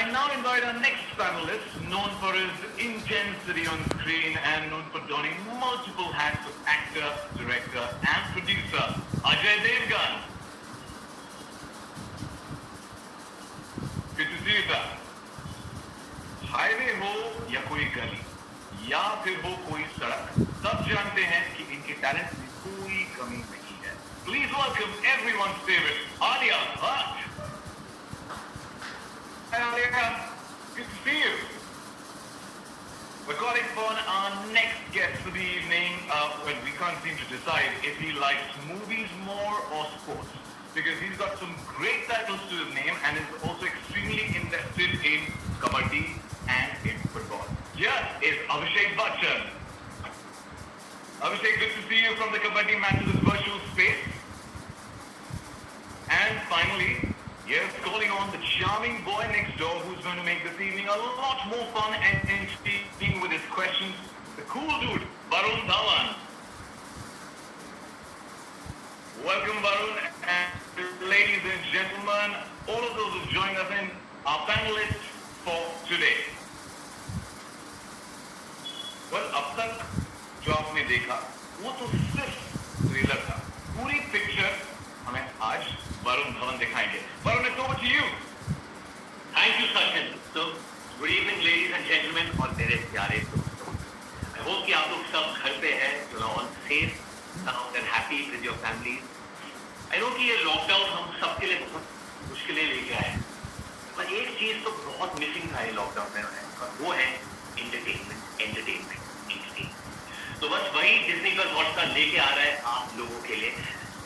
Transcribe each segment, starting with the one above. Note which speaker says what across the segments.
Speaker 1: I'll now invite our next panelist, known for his intensity on screen and known for donning multiple hats of actor, director, and producer, Ajay Devgan. Good to see you, sir. Highway हो या कोई गली या फिर हो कोई सड़क, सब जानते हैं कि इनके टैलेंट में कोई कमी नहीं है. Please welcome everyone's favorite, Alia Bhatt. Hi Alia, good to see you. We're calling for our next guest for the evening. Well, we can't seem to decide if he likes movies more or sports, because he's got some great titles to his name and is also extremely invested in kabaddi and in football. Here is Abhishek Bachchan. Abhishek, good to see you from the Kabaddi Matches virtual space. And finally, yes, calling on the charming boy next door who's going to make this evening a lot more fun and interesting with his questions, the cool dude, Varun Dhawan. Welcome, Varun, and ladies and gentlemen, all of those who've joined us in, our panelists for today. Well, अब तक जो आपने देखा वो तो सिर्फ trailer था. पूरी पिक्चर हमें आज वरुण धवन दिखाएंगे. Varun, it's over to you.
Speaker 2: Thank you, Sachin. So, good evening, ladies and gentlemen, और मेरे प्यारे दोस्तों. I hope कि आप लोग सब घर पे हैं, you know, all safe, sound and happy with your families. I know कि ये लॉकडाउन हम सबके लिए बहुत मुश्किलें लेके आए हैं, पर एक चीज तो बहुत मिसिंग था ये लॉकडाउन में, और वो है एंटरटेनमेंट. तो बस वही डिज्नी प्लस हॉटस्टार लेके आ रहा है आप लोगों के लिए.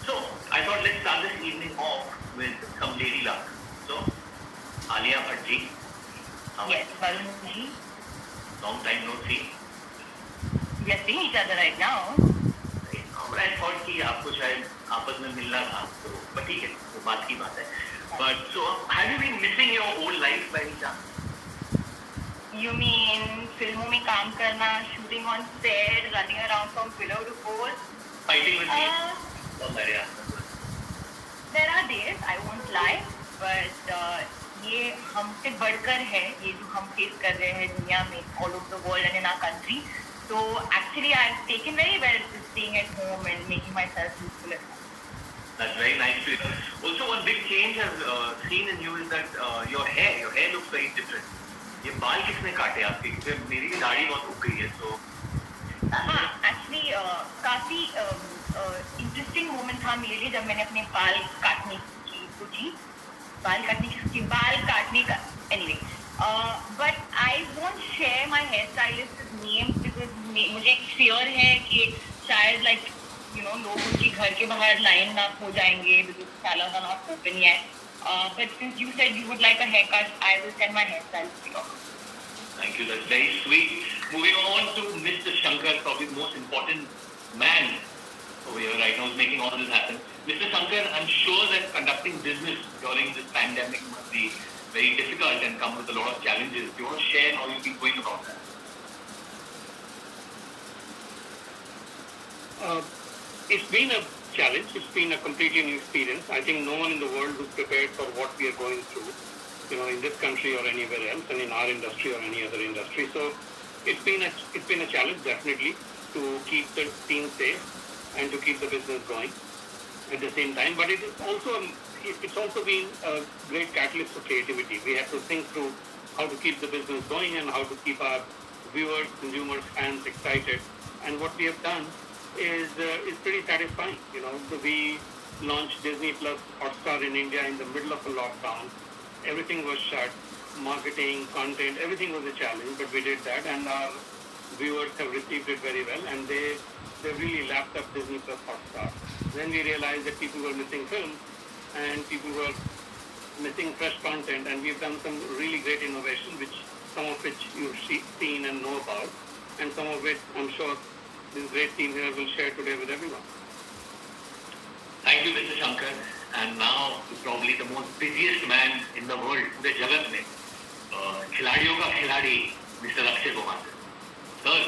Speaker 2: So I thought let's start this evening off with some lady luck. So Alia Bhatt ji.
Speaker 3: Yes, Varun ji.
Speaker 2: Long time no see.
Speaker 3: We are seeing each other right now.
Speaker 2: I thought कि आपको शायद आपस में मिलना था, तो but ठीक है, वो बात की बात है. But so have you been missing your old life by any chance?
Speaker 3: You mean फिल्मों में काम करना, shooting on set, running around from pillar to post?
Speaker 2: Fighting with me?
Speaker 3: There are days, I won't lie, but ये हमसे बढ़कर है, ये जो हम फेस कर रहे हैं दुनिया में, all over the world and in our country. So actually I've taken very well to staying at home and making myself useful at home.
Speaker 2: That's very nice to hear. Also, one big change I've seen in you is that your hair looks very different. ये बाल किसने काटे आपके? क्योंकि मेरी दाढ़ी बहुत उग गई है, so.
Speaker 3: हाँ, actually काफी इंटरेस्टिंग मोमेंट था मेरे लिए जब मैंने अपने बाल काटने की सोची. बाल काटने का anyway. But I won't share my hairstylist's name because मुझे एक fear है कि शायद like you know लोग उनके घर के बाहर लाइन ना हो जाएंगे because salons are not open yet. But since you said you would like a haircut, I will send my hairstylist to you.
Speaker 2: Thank you, that's very sweet. Moving on to Mr. Shankar, probably the most important man over here right now is making all this happen. Mr. Shankar, I'm sure that conducting business during this pandemic must be very difficult and come with a lot of challenges. Do you want to share how you've been going about that?
Speaker 4: It's been a challenge. It's been a completely new experience. I think no one in the world was prepared for what we are going through, you know, in this country or anywhere else, and in our industry or any other industry. So it's been a challenge definitely to keep the team safe and to keep the business going at the same time. But it's also been a great catalyst for creativity. We have to think through how to keep the business going and how to keep our viewers, consumers, fans excited. And what we have done is pretty satisfying. You know, we launched Disney Plus Hotstar in India in the middle of a lockdown. Everything was shut. Marketing, content, everything was a challenge, but we did that, and our viewers have received it very well, and they really lapped up Disney Plus Hotstar. Then we realized that people were missing films, and people were missing fresh content, and we've done some really great innovation, some of which you've seen and know about, and some of which I'm sure this great team here will share today with everyone.
Speaker 2: Thank you, Mr. Shankar. And now, probably the most busiest man in the world, the jagat mein, खिलाड़ियों का खिलाड़ी, Mr. Akshay Kumar. Sir,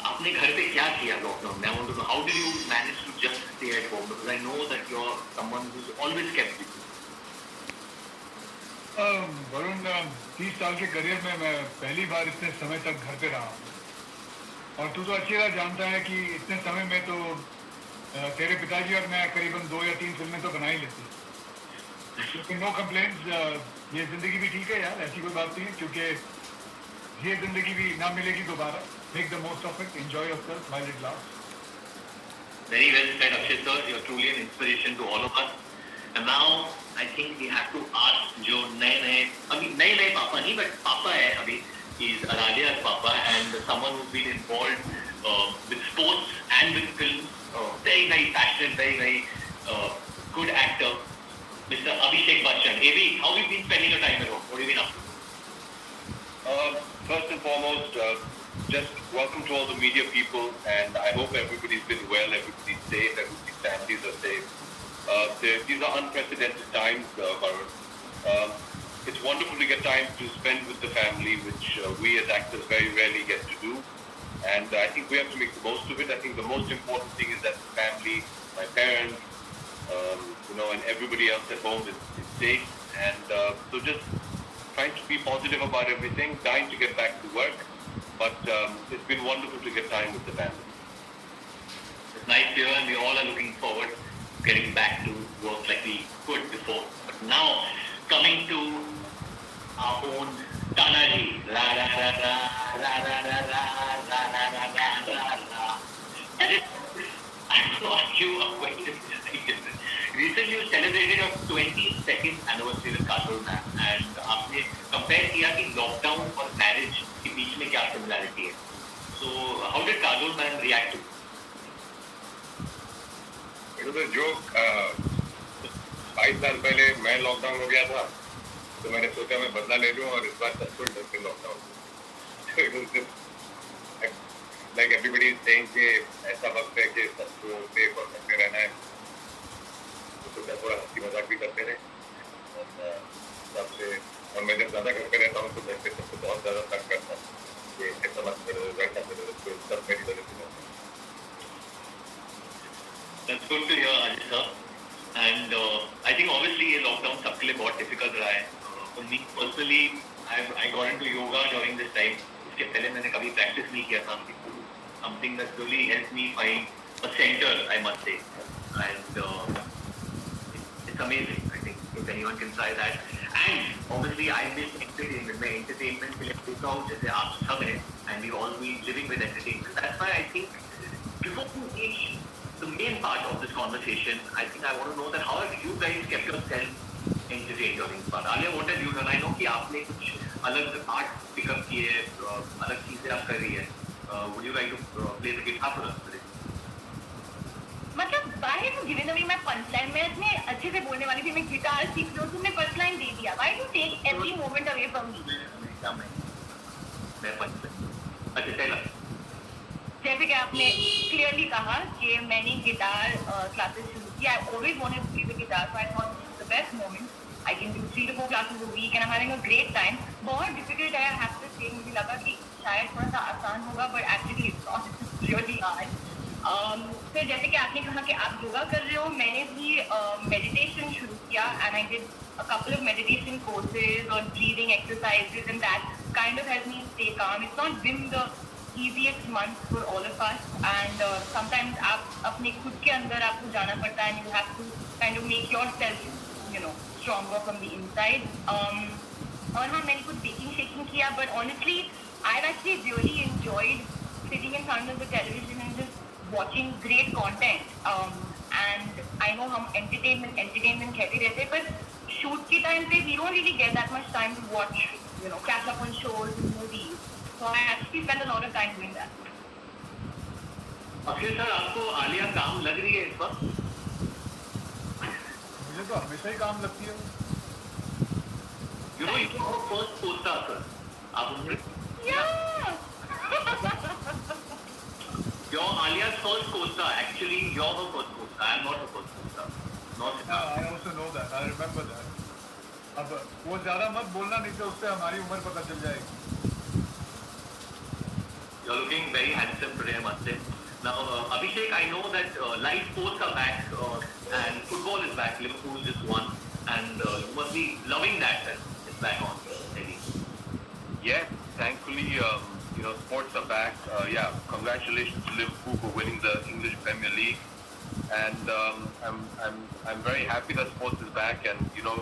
Speaker 2: आपने घर पे क्या किया lockdown में? I want to know, how did you manage to just stay at home? Because I know that you're someone who's always kept busy.
Speaker 5: Varun, 30 साल के करियर में मैं पहली बार इतने समय तक घर पे रहा हूँ। और तू तो अच्छी तरह जानता है कि इतने समय में तो तेरे पिताजी और मैं करीबन 2 या 3 फिल्में तो बना ही लेते हैं। लेकिन नो कंप्लेंट्स, ये जिंदगी भी ठीक है यार, ऐसी कोई बात नहीं है, क्योंकि ये जिंदगी भी ना मिलेगी दोबारा। Make the most of it, enjoy yourself while it lasts.
Speaker 2: Very well said, Akshay sir. You're truly an inspiration to all of us. And now I think we have to ask जो नए पापा नहीं, but पापा है अभी, is Aralia's papa and someone who's been involved with sports and with films. Very very passionate, very good actor, Mr. Abhishek Bachchan. AB, how have you been spending your time at home? What have you been up to?
Speaker 6: First and foremost, just welcome to all the media people, and I hope everybody's been well, everybody's safe, everybody's families are safe. These are unprecedented times, Varun. It's wonderful to get time to spend with the family, which we as actors very rarely get to do. And I think we have to make the most of it. I think the most important thing is that the family, my parents, and everybody else at home is safe. And so just trying to be positive about everything, dying to get back to work. But it's been wonderful to get time with the family.
Speaker 2: It's nice here, and we all are looking forward to getting back to work like we could before. But now, coming to our own Tanaji. Ra ra ra ra ra ra ra ra ra ra ra ra ra ra. I want to ask you a question. Recently, you celebrated your 22nd anniversary with Kajol Ma'am, and आपने compare किया कि lockdown और marriage के बीच में क्या similarity है. So, how did Kajol Ma'am react to it?
Speaker 6: It was a joke. 22 साल पहले मैं लॉकडाउन हो गया था, तो मैंने सोचा मैं बदला ले लूं और इस बार सबको डर के lockdown. So it was just like everybody is saying कि ऐसा वक्त है कि सबको सेफ और करते रहना है. तो थोड़ा हंसी मजाक भी करते रहे. और मैं जब ज़्यादा घर पे रहता हूँ तो घर पे सबको बहुत ज़्यादा तंग करता हूँ कि ऐसा मत करो, वैसा करो, तो सब मेरी वजह से होता है.
Speaker 2: That's good to hear, Ajay sir. And I think obviously ये lockdown सबके लिए बहुत difficult रहा है. For me personally, I got into yoga during this time. इसके पहले मैंने कभी practice नहीं किया था. Something that really helped me find a center, I must say. And it's amazing. I think if anyone can try that. And obviously I've been entertainment. मैं entertainment के लिए पूछा हूँ जैसे आप सब हैं, and we all be living with entertainment. That's why I think before we reach the main part of this conversation, I think I want to know that how have you guys kept yourself entertained during this part? Alia, what have you done? I know कि आपने कुछ अलग art pick up किए, अलग चीजें आप कर रही है. Would you like to play the guitar for us today?
Speaker 3: मतलब बाहर तो गिवन अभी मैं पंचलाइन में इतने अच्छे से बोलने वाली थी, मैं गिटार सीख रही हूँ, तुमने पंचलाइन दे दिया. Why do you take every moment away from me?
Speaker 2: मैं पंचलाइन. अच्छा चला.
Speaker 3: जैसे कि आपने क्लियरली कहा कि मैंने गिटार क्लासेस शुरू किया. I always wanted to play the guitar, so I thought this is the best moment. I can do 3 to 4 classes a week and I'm having a great time. बहुत difficult है, I have to say. मुझे लगा कि शायद थोड़ा सा आसान होगा, but actually it's not. It's really hard. फिर जैसे कि आपने कहा कि आप योगा कर रहे हो, मैंने भी मेडिटेशन शुरू किया and I did a couple of meditation courses on breathing exercises and that kind of helped me stay calm. It's not been the easiest month for all of us and sometimes आप अपने खुद के अंदर आपको जाना पड़ता है and you have to kind of make yourself, stronger from the inside. और हाँ, मैंने कुछ baking shaking किया, but honestly I've actually really enjoyed sitting in front of the television and just watching great content. And I know हम entertainment कहते रहते हैं, पर shoot के time पे we don't really get that much time to watch, catch up on shows and movies. So I actually spend a lot of time doing that.
Speaker 2: Akshay sir, आपको आलिया काम लग रही है इस वक्त?
Speaker 5: मुझे तो हमेशा ही काम लगती है.
Speaker 2: You know, you are first co-star, sir. आप उन्हें
Speaker 3: Yeah.
Speaker 2: You're Alia's first co-star. Actually, you're her first co-star. I'm not her first co-star. Not.
Speaker 5: I also know that. I remember that. अब वो ज़्यादा मत बोलना, नहीं तो उससे हमारी उम्र पता चल जाएगी.
Speaker 2: You're looking very handsome today, I must say. Now, Abhishek, I know that live sports are back and football is back. Liverpool just won, and you must be loving that.
Speaker 6: for winning the English Premier League. And I'm very happy that sports is back, and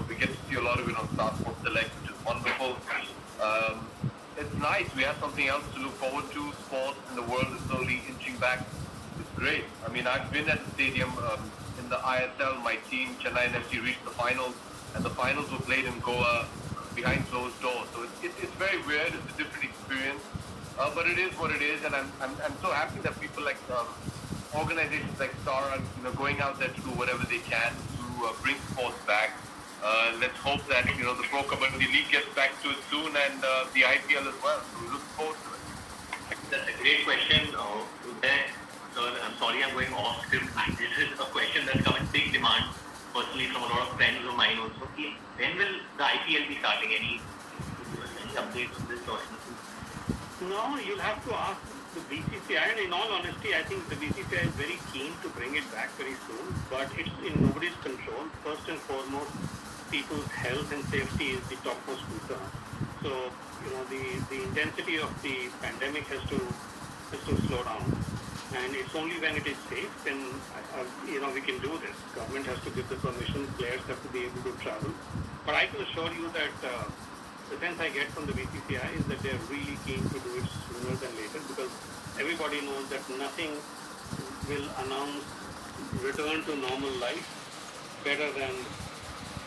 Speaker 6: we get to see a lot of it on Star Sports Select, which is wonderful. It's nice. We have something else to look forward to. Sports in the world is slowly inching back. It's great. I mean, I've been at the stadium in the ISL. My team, Chennai FC, reached the finals, and the finals were played in Goa behind closed doors. So it's very weird. It's a different experience, but it is what it is, and I'm so happy that people like organizations like Star are going out there to do whatever they can to bring sports back. Let's hope that the Pro Kabaddi League gets back to it soon, and the IPL as well. So we look forward to it.
Speaker 2: That's a great question. So I'm sorry I'm going off script. This is a question that's come in big demand personally from a lot of friends of mine also. When will the IPL be starting? Any updates on this or anything?
Speaker 4: No, you'll have to ask the BCCI, and in all honesty, I think the BCCI is very keen to bring it back very soon, but it's in nobody's control. First and foremost, people's health and safety is the topmost concern. So, the intensity of the pandemic has to slow down, and it's only when it is safe then we can do this. Government has to give the permission, players have to be able to travel. But I can assure you that the sense I get from the BCCI is that they are really keen to do it sooner than later, because everybody knows that nothing will announce return to normal life better than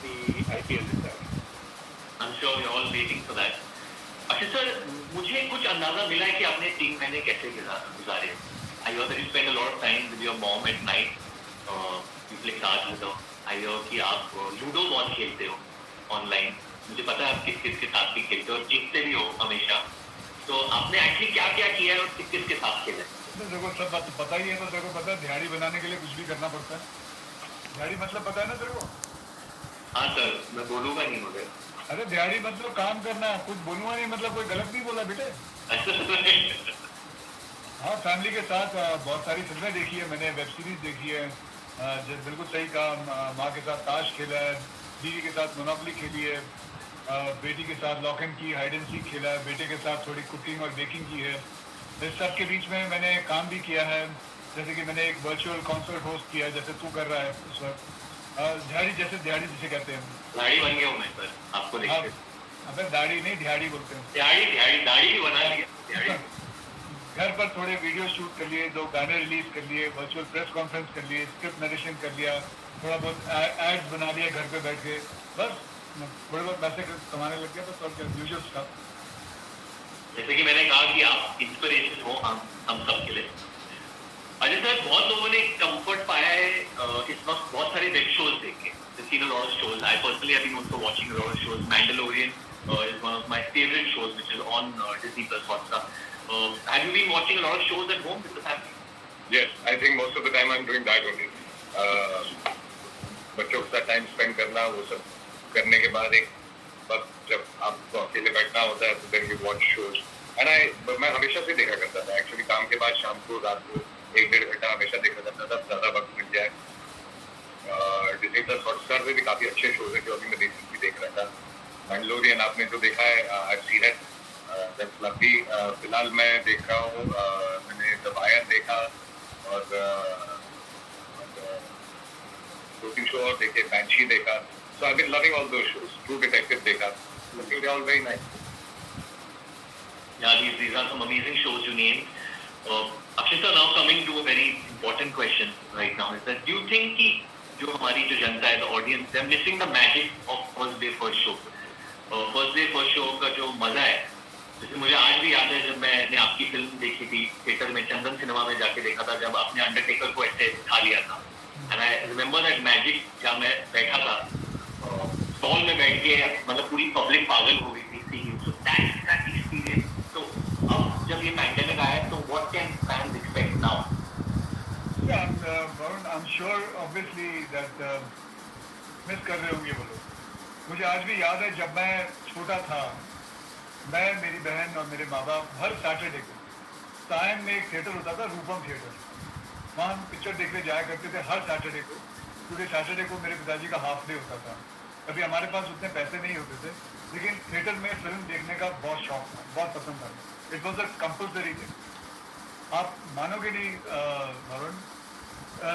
Speaker 4: the IPL itself.
Speaker 2: I'm sure you're all waiting for that. अच्छा sir, मुझे कुछ अंदाजा मिला है कि आपने 3 महीने कैसे गुजारे. I hear that you spend a lot of time with your mom at night. You play cards with her. I hear कि आप लूडो बहुत खेलते हो ऑनलाइन. मुझे पता है आप किस के साथ भी खेलते हो और जीतते भी हो हमेशा. तो आपने एक्चुअली क्या क्या किया है और किस के साथ खेला है?
Speaker 5: तेरे को सब बात पता ही है. तो तेरे को पता है दिहाड़ी बनाने के लिए कुछ भी करना पड़ता है. दिहाड़ी मतलब पता है ना तेरे को?
Speaker 2: हाँ सर, मैं बोलूँगा नहीं मगर.
Speaker 5: अरे दिहाड़ी मतलब काम करना. कुछ बोलूँगा नहीं मतलब कोई गलत नहीं बोला बेटे. हाँ, फैमिली के साथ बहुत सारी फिल्में देखी है मैंने, वेब सीरीज देखी है. बिल्कुल सही कहा. माँ के साथ ताश खेला है, बीवी के साथ मोनोपोली खेली है, बेटी के साथ लॉक एंड की हाइड एंड सीक खेला है, बेटे के साथ थोड़ी कुकिंग और बेकिंग की है. इस सब के बीच में मैंने काम भी किया है. जैसे कि मैंने एक वर्चुअल कॉन्सर्ट होस्ट किया जैसे तू कर रहा है उस वक्त. दिहाड़ी जिसे कहते हैं.
Speaker 2: दाढ़ी बन गया हूँ मैं सर आपको देख के.
Speaker 5: अबे दाढ़ी नहीं दिहाड़ी बोलते हैं.
Speaker 2: दाढ़ी भी बना लिया.
Speaker 5: घर पर थोड़े वीडियो शूट कर लिए, 2 गाने रिलीज कर लिए, वर्चुअल प्रेस कॉन्फ्रेंस कर लिए, स्क्रिप्ट नरेशन कर लिया, थोड़ा बहुत एड्स बना लिया घर पे बैठ के. बस थोड़े बहुत पैसे कमाने लग गया. बस और क्या, यूजुअल स्टफ.
Speaker 2: जैसे कि मैंने कहा कि आप इंस्पिरेशन हो हम सब के लिए. अजय सर, बहुत लोगों ने कंफर्ट पाया है इस वक्त बहुत सारे वेब शोज देख के. seen a lot of shows. I personally have been also watching a lot of shows. Mandalorian is one of my favorite shows, which is on Disney Plus Hotstar. Have you been watching a lot of shows at home with the family?
Speaker 6: Yes, I think most of the time I'm doing that only. बच्चों के साथ time spend करना, वो सब करने के बाद एक वक्त जब आपको अकेले बैठना होता है तो then we watch shows. And मैं हमेशा से देखा करता था. एक्चुअली काम के बाद शाम को रात को 1-1.5 घंटा हमेशा देखा करता था. ज़्यादा वक्त मिल जाए. डिज्नी प्लस हॉटस्टार पे भी काफ़ी अच्छे शोज हैं जो अभी मैं रिसेंटली देख रहा था. मैंडलोरियन आपने जो देखा है, I seen it. That's lovely. फिलहाल मैं देख रहा हूँ, मैंने द वायर देखा और 2-3 शो और देखे. बैंशी देखा. So I've been loving all those shows. True Detective देखा. I think they're all very nice.
Speaker 2: Yeah, these are some amazing shows you named. Akshay sir, now coming to a very important question right now is that do you think कि जो हमारी जो जनता है, the audience, they're missing the magic of first day first show. First day first show का जो मजा है, जैसे मुझे आज भी याद है जब मैंने आपकी फिल्म देखी थी थिएटर में, चंदन सिनेमा में जाके देखा था, जब आपने अंडरटेकर को ऐसे उठा लिया था. And I remember that magic. जब मैं बैठा था स्टॉल में बैठ के, मतलब पूरी पब्लिक पागल हो गई थी. So that experience. तो अब जब ये पैंडेमिक आया तो what can fans expect now?
Speaker 5: Yeah, Varun, I'm sure obviously that miss कर रहे होंगे वो लोग. मुझे आज भी याद है जब मैं छोटा था, मैं, मेरी बहन और मेरे माँ बाप हर सैटरडे को सायन में एक थिएटर होता था, रूपम थिएटर. वहाँ हम पिक्चर देखने जाया करते थे हर सैटरडे को, क्योंकि सैटरडे को मेरे पिताजी का हाफ डे होता था. अभी हमारे पास उतने पैसे नहीं होते थे, लेकिन थिएटर में फिल्म देखने का बहुत शौक था, बहुत पसंद था. It was a compulsory thing. आप मानोगे नहीं वरुण,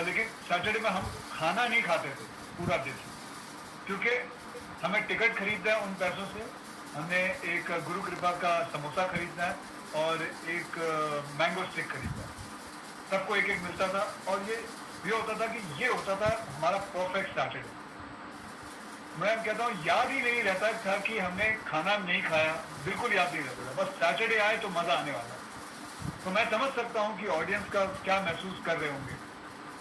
Speaker 5: लेकिन सैटरडे में हम खाना नहीं खाते थे पूरा दिन, क्योंकि हमें टिकट खरीदना है उन पैसों से, हमें एक गुरु कृपा का समोसा खरीदना है और एक मैंगो स्टिक खरीदना है। सबको एक एक मिलता था और ये होता था कि ये होता था हमारा परफेक्ट सैटरडे। मैं कहता हूँ याद ही नहीं रहता था कि हमने खाना नहीं खाया, बिल्कुल याद नहीं रहता था, बस सैटरडे आए तो मजा आने वाला है। तो मैं समझ सकता हूँ कि ऑडियंस का क्या महसूस कर रहे होंगे,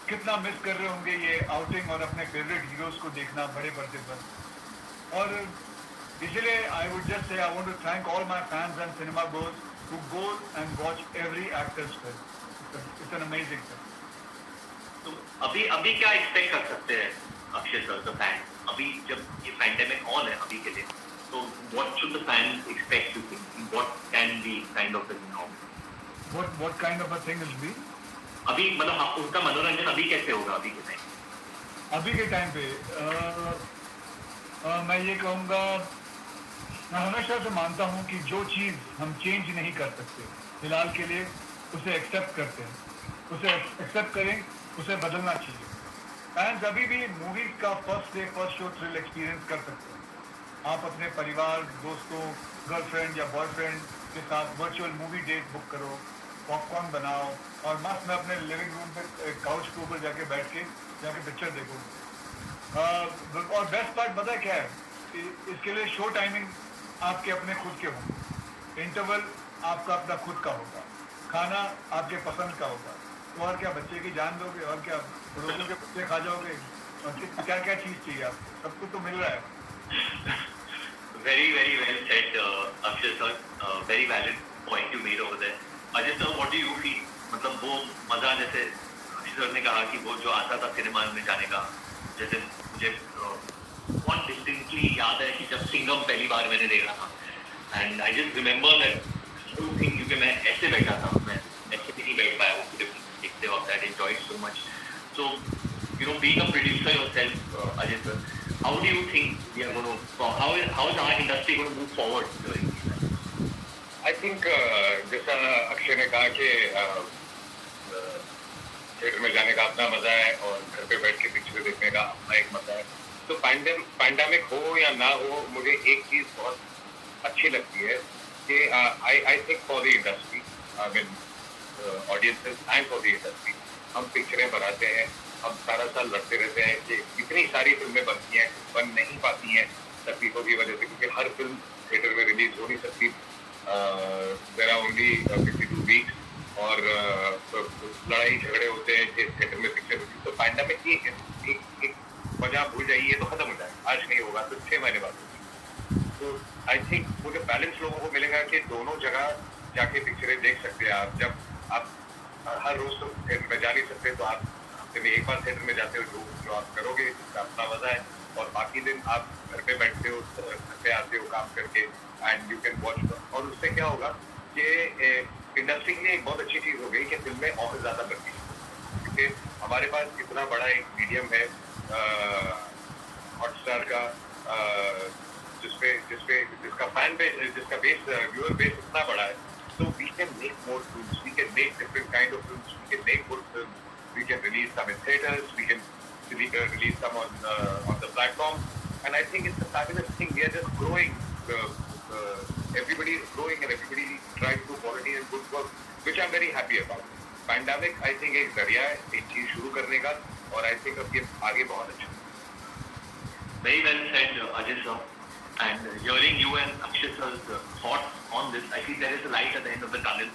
Speaker 5: कितना मिस कर रहे होंगे ये आउटिंग और अपने फेवरेट हीरोज को देखना बड़े पर्दे पर। और इसलिए आई would just say I want to thank all my fans and cinema goers who go and watch every actor's film. It's an amazing film.
Speaker 2: तो अभी क्या एक्सपेक्ट कर सकते हैं अक्षय सर द फैन? अभी जब ये पैंडेमिक ऑन है अभी के लिए, तो what should the fan expect to think? What can be kind of now?
Speaker 5: What kind of a thing will be?
Speaker 2: अभी मतलब उनका मनोरंजन अभी कैसे होगा अभी के टाइम?
Speaker 5: अभी के टाइम पे मैं ये कहूँगा, मैं हमेशा से मानता हूँ कि जो चीज़ हम चेंज नहीं कर सकते फिलहाल के लिए, उसे एक्सेप्ट करते हैं, उसे एक्सेप्ट करें, उसे बदलना चाहिए। फैंस अभी भी मूवी का फर्स्ट शो थ्रिल एक्सपीरियंस कर सकते हैं। आप अपने परिवार, दोस्तों, गर्लफ्रेंड या बॉयफ्रेंड के साथ वर्चुअल मूवी डेट बुक करो, पॉपकॉर्न बनाओ और मस्त मैं अपने लिविंग रूम पे काउच के ऊपर जाके पिक्चर देखो। और बेस्ट पार्ट पता है क्या है? इसके लिए शो टाइमिंग आपके अपने खुद के होंगे, इंटरवल आपका अपना खुद का होगा, खाना आपके पसंद का होगा। तो और क्या बच्चे की जान दोगे, और क्या पड़ोसियों के बच्चे खा जाओगे, और क्या क्या चीज़ चाहिए आपको, सब कुछ तो मिल रहा है।
Speaker 2: Very well said, Akshay sir. Very valid point you made over there. Ajay sir, what do you feel? मतलब वो मजा, जैसे अक्षय सर ने कहा कि वो जो आता था सिनेमा में जाने का, जैसे मुझे बहुत डिस्टिंक्टली याद है कि जब सिंघम पहली बार मैंने देखा था, and I just remember that thing, क्योंकि मैं ऐसे बैठा था, मैं ऐसे भी नहीं बैठ पाया वो फिल्म देखते वक्त। I enjoyed so much. So you know, being a producer yourself, Ajay sir, how do you think we are going to, how is our industry going to move forward during this time?
Speaker 6: I think जैसा अक्षय ने कहा कि theatre में जाने का अपना मजा है और घर पे बैठ के पिक्चर देखने का अपना एक मजा है। तो पैंडेमिक हो या ना हो, मुझे एक चीज बहुत अच्छी लगती है कि I think for the industry, I mean audiences and for the industry, हम पिक्चरें बनाते हैं, हम सारा साल लड़ते रहते हैं कि इतनी सारी फिल्में बनती हैं, बन नहीं पाती हैं तकलीफों की वजह से, क्योंकि हर फिल्म थिएटर में रिलीज हो नहीं सकती। देयर आर ओनली 52 वीक्स और लड़ाई झगड़े होते हैं थिएटर में पिक्चर होती है। तो पैंडेमिक की एक वजह भूल जाइए तो खत्म हो जाए, आज नहीं होगा तो 6 महीने बाद होगी। तो आई थिंक मुझे बैलेंस लोगों को मिलेगा कि दोनों जगह जाके पिक्चरें देख सकते हैं आप। जब आप हर रोज तो थिएटर में जा नहीं सकते, तो आप हफ्ते में एक बार थिएटर में जाते हो, जो आप करोगे अपना मजा है, और बाकी दिन आप घर पे बैठते हो, घर पे आते हो काम करके, एंड यू कैन वॉच। और उससे क्या होगा कि इंडस्ट्री के लिए एक बहुत अच्छी चीज हो गई कि फिल्में और ज्यादा बनती हैं, क्योंकि हमारे पास इतना बड़ा एक मीडियम है हॉटस्टार का, जिसका फैन बेस, जिसका बेस व्यूअर बेस इतना बड़ा है। So we can make more films, we can make different kind of films, we can make good films, we can release some in theaters, we can release some on the platform, and I think it's a fabulous thing. We are just growing, everybody is growing and everybody tries to do quality and good work, which I'm very happy about. Pandemic I think एक जरिया है एक चीज शुरू करने का, और I think अब ये आगे बहुत अच्छा।
Speaker 2: Very well said, Ajay sir. And hearing you and Akshay sir's thoughts on this, I feel there is a light at the end of the tunnel.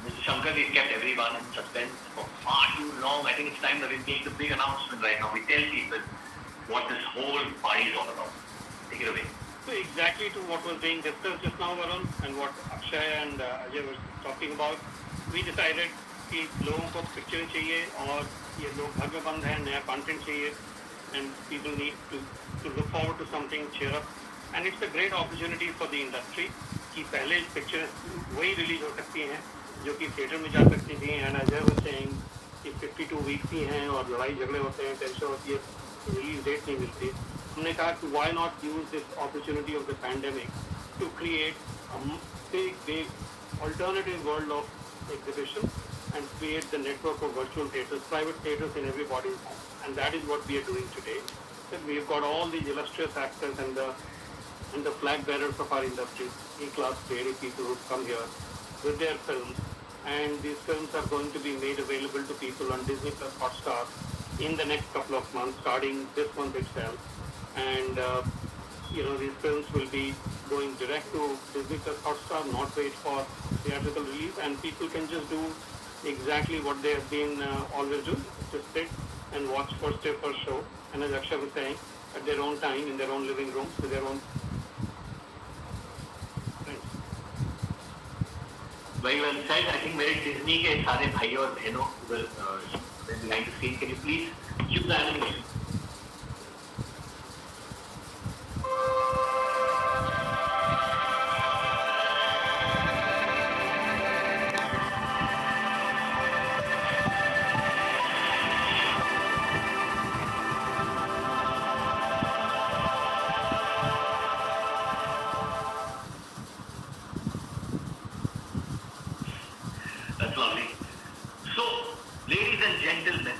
Speaker 2: Mr. Shankar, we've kept everyone in suspense for far too long. I think it's time that we make the big announcement right now. We tell people what this whole party is all about. Take it away.
Speaker 4: So exactly to what was being discussed just now, Varun, and what Akshay and Ajay were talking about, we decided कि लोगों को picture चाहिए और ये लोग घर में बंद हैं, नया कंटेंट चाहिए, and people need to look forward to something, cheer up, and it's a great opportunity for the industry कि पहले पिक्चर वही रिलीज हो सकती हैं जो कि थिएटर में जा सकती थी, and Ajay was saying कि 52 वीक्स ही हैं और लड़ाई झगड़े होते हैं, टेंशन होती है, रिलीज डेट नहीं मिलती। हमने कहा कि why not use this opportunity of the pandemic to create a big alternative world of exhibition and create the network of virtual theatres, private theatres in everybody's home. And that is what we are doing today. So we've got all these illustrious actors and the flag bearers of our industry, A-class creative people who come here with their films. And these films are going to be made available to people on Disney Plus Hotstar in the next couple of months, starting this month itself. And these films will be going direct to Disney Plus Hotstar, not wait for theatrical release, and people can just do exactly what they have been always doing, just sit and watch first day, first show, and as Akshay was saying, at their own time, in their own living rooms, with their own friends.
Speaker 2: Very well said. I think मेरे Disney के सारे भाई और बहनों will behind the scene. Can you please cue the animation? That's lovely. So, ladies and gentlemen,